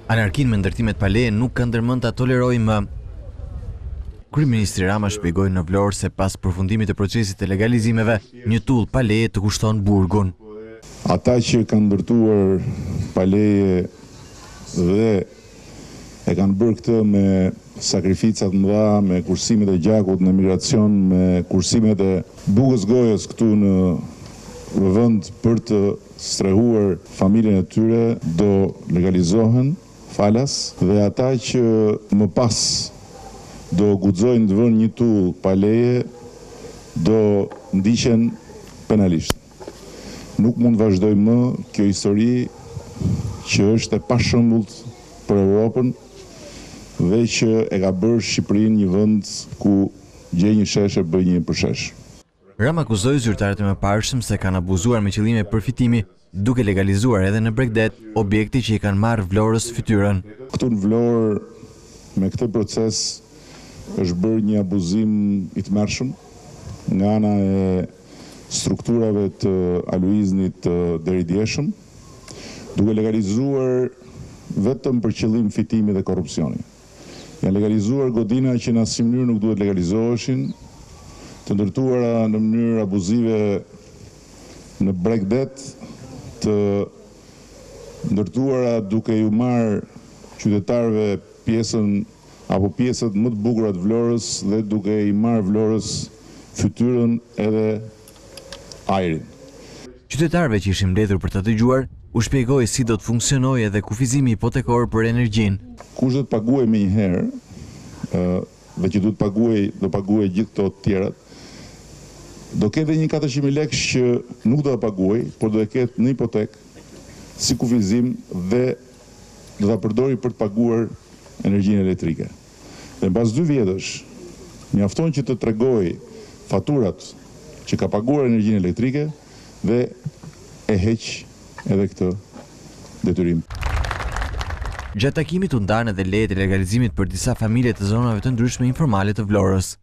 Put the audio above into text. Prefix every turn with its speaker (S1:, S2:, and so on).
S1: Anarkinë me ndërtimet pa leje nuk ka ndërmend ta tolerojë më. Kryeministri Rama shpjegoi në Vlorë se pas përfundimit të procesit të legalizimeve, një tull pa leje të kushton burgun.
S2: Ata që kanë ndërtuar pa leje dhe e kanë bërë këtë me sakrificat mëdha, me kursimet e gjakut në emigracion, me kursimet e bukës gojës këtu në vend për të strehuar familjen e tyre, do legalizohen falas, dhe ata që më pas do guxojnë të vënë një tull pa leje, do ndiqen penalisht. Nuk mund vazhdoj më kjo histori që është e pashëmbullt për Europën dhe që e ka bërë Shqipërinë një vend ku gjej një sheshe bëj një përshesh.
S1: Rama akuzoi zyrtarët e mëparshëm se kanë abuzuar me qëllime përfitimi, duke legalizuar edhe në Bregdet objekti që i kanë marrë Vlorës fytyrën.
S2: Këtu në Vlorë, me këtë proces, është bërë një abuzim i tmerrshëm nga ana e strukturave të aluiznit të deridjeshëm, duke legalizuar vetëm për qëllim fitimi dhe korrupsioni. Janë legalizuar godina që në asnjë mënyrë nuk duhet legalizoheshin, të ndërtuara në mënyrë abuzive në Bregdet, të ndërtuara duke ju marrë qytetarëve pjesën apo pjesët më të bukura të Vlorës dhe duke i marrë Vlorës fytyrën edhe ajrin.
S1: Qytetarëve që ishin mbledhur për të dëgjuar, u shpjegoi si do të funksionojë edhe kufizimi hipotekor për energjinë.
S2: Kush do të paguajë më një herë dhe që do paguajë gjithë këto të tjerat, do ketë një 400.000 lekë që nuk do ta paguajë, por do e ketë në hipotekë si kufizim dhe do ta përdori për të paguar energjinë elektrike. Dhe mbas 2 vjetësh, mjafton që të tregojë faturat që ka paguar energjinë elektrike dhe e heq edhe këtë detyrim.
S1: Gjatë takimit u ndanë edhe lejet e legalizimit për disa familje të zonave të ndryshme informale të Vlorës.